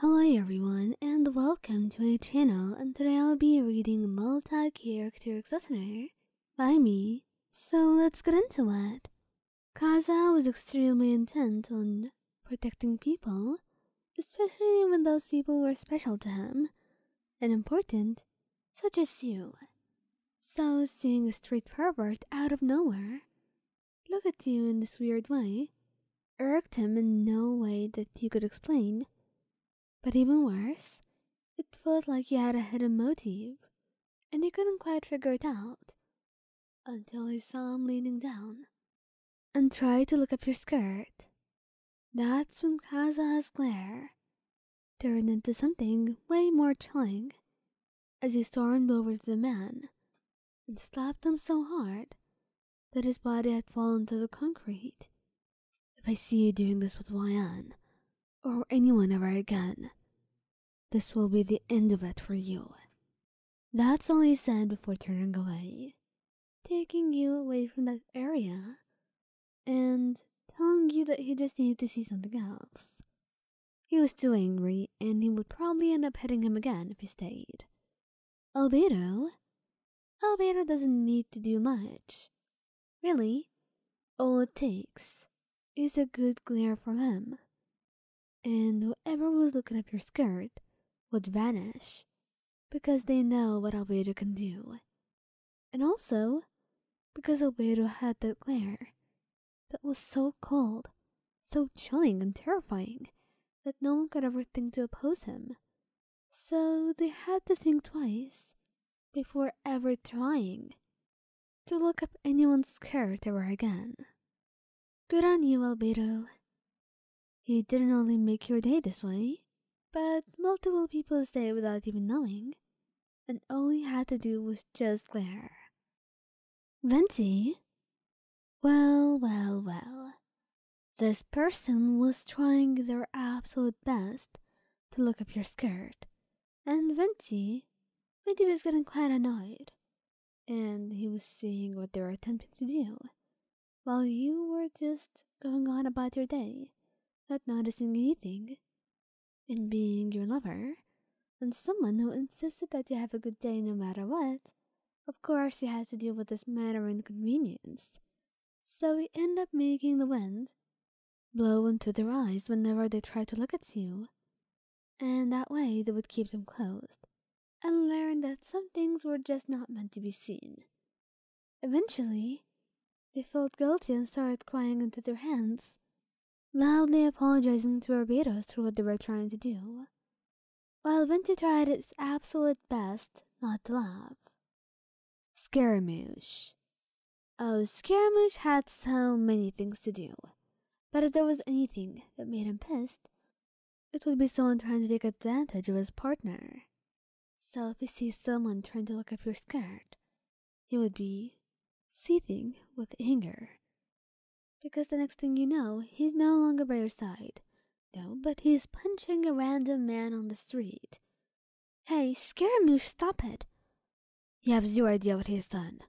Hello everyone and welcome to my channel, and today I'll be reading Multi-Character Accessory by me. So let's get into it. Kazuha was extremely intent on protecting people, especially when those people were special to him and important, such as you. So seeing a street pervert out of nowhere look at you in this weird way irked him in no way that he could explain. But even worse, it felt like he had a hidden motive, and he couldn't quite figure it out until he saw him leaning down and tried to look up your skirt. That's when Kazuha's glare turned into something way more chilling as he stormed over to the man and slapped him so hard that his body had fallen to the concrete. If I see you doing this with Wayan, or anyone ever again, this will be the end of it for you. That's all he said before turning away, taking you away from that area and telling you that he just needed to see something else. He was too angry, and he would probably end up hitting him again if he stayed. Albedo doesn't need to do much. Really, all it takes is a good glare from him, and whoever was looking up your skirt would vanish because they know what Albedo can do. And also because Albedo had that glare that was so cold, so chilling and terrifying that no one could ever think to oppose him. So they had to think twice before ever trying to look up anyone's skirt ever again. Good on you, Albedo. You didn't only make your day this way, but multiple people stay without even knowing, and all he had to do was just glare. Venti? Well. This person was trying their absolute best to look up your skirt, and Venti was getting quite annoyed, and he was seeing what they were attempting to do, while you were just going on about your day, not noticing anything, and being your lover, and someone who insisted that you have a good day no matter what. Of course you had to deal with this minor inconvenience, so we end up making the wind blow into their eyes whenever they try to look at you, and that way they would keep them closed and learn that some things were just not meant to be seen. Eventually, they felt guilty and started crying into their hands, loudly apologizing to Albedo for what they were trying to do, while Venti tried its absolute best not to laugh. Scaramouche. Oh, Scaramouche had so many things to do, but if there was anything that made him pissed, it would be someone trying to take advantage of his partner. So if he sees someone trying to look up your skirt, he would be seething with anger. Because the next thing you know, he's no longer by your side. No, but he's punching a random man on the street. Hey, Scaramouche, stop it! You have zero idea what he's done.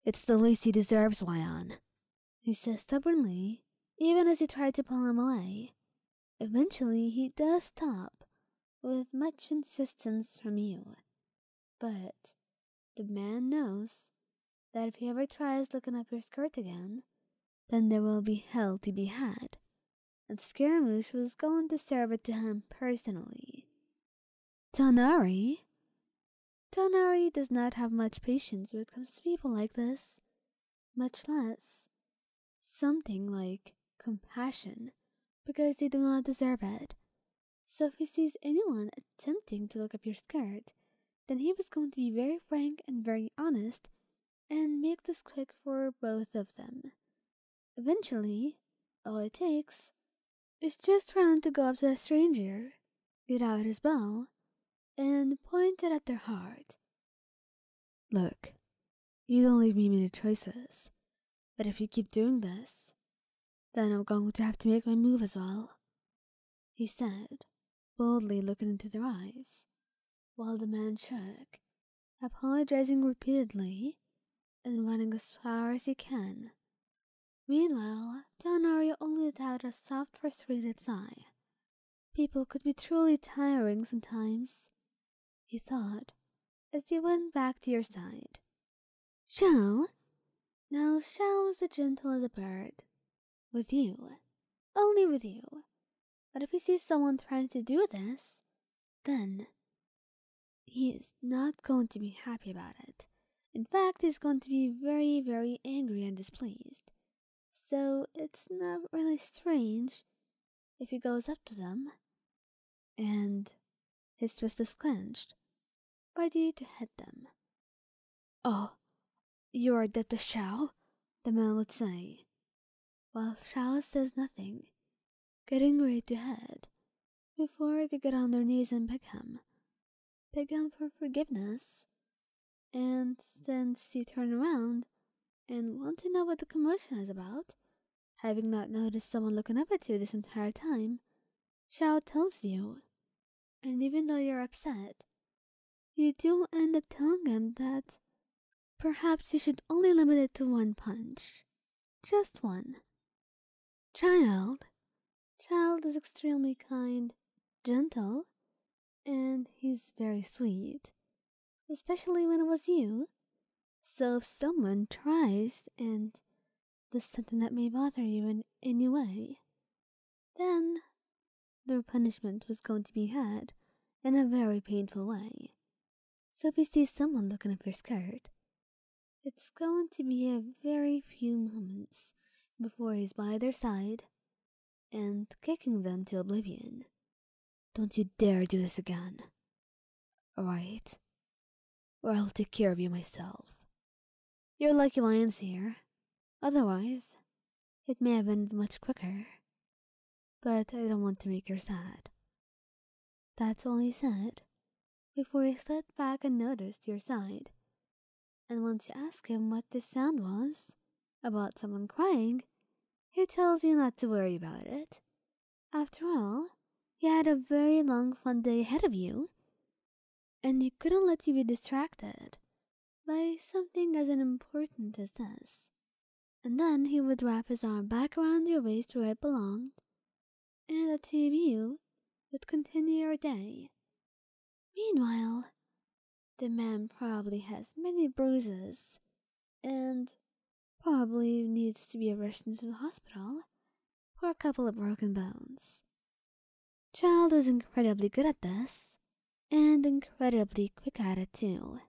It's the least he deserves, Wayan, he says stubbornly, even as you try to pull him away. Eventually, he does stop, with much insistence from you. But the man knows that if he ever tries looking up your skirt again, then there will be hell to be had, and Scaramouche was going to serve it to him personally. Tighnari does not have much patience when it comes to people like this, much less something like compassion, because they do not deserve it. So if he sees anyone attempting to look up your skirt, then he was going to be very frank and very honest and make this quick for both of them. Eventually, all it takes is just for him to go up to a stranger, get out his bow, and point it at their heart. Look, you don't leave me many choices, but if you keep doing this, then I'm going to have to make my move as well, he said, boldly looking into their eyes, while the man shook, apologizing repeatedly and running as far as he can. Meanwhile, Tighnari only let out a soft, frustrated sigh. People could be truly tiring sometimes, you thought, as you went back to your side. Xiao? Now Xiao is as gentle as a bird. With you. Only with you. But if he sees someone trying to do this, then he is not going to be happy about it. In fact, he's going to be very, very angry and displeased. So it's not really strange if he goes up to them and his fist is clenched, ready to hit them. Oh, you are dead to Xiao, the man would say, while Xiao says nothing, getting ready to head, before they get on their knees and beg him. Beg him for forgiveness. And since you turn around and want to know what the commotion is about, having not noticed someone looking up at you this entire time, Xiao tells you. And even though you're upset, you do end up telling him that perhaps you should only limit it to one punch. Just one. Childe is extremely kind, gentle, and he's very sweet, especially when it was you. So if someone tries and does something that may bother you in any way, then their punishment was going to be had in a very painful way. So if you see someone looking up your skirt, it's going to be a very few moments before he's by their side and kicking them to oblivion. Don't you dare do this again. Alright? Or I'll take care of you myself. You're lucky Lion's here. Otherwise, it may have been much quicker. But I don't want to make her sad. That's all he said, before he stepped back and noticed your side. And once you ask him what this sound was, about someone crying, he tells you not to worry about it. After all, he had a very long fun day ahead of you, and he couldn't let you be distracted by something as important as this. And then he would wrap his arm back around your waist where it belonged, and the two of you would continue your day. Meanwhile, the man probably has many bruises, and probably needs to be rushed into the hospital for a couple of broken bones. Childe was incredibly good at this, and incredibly quick at it too.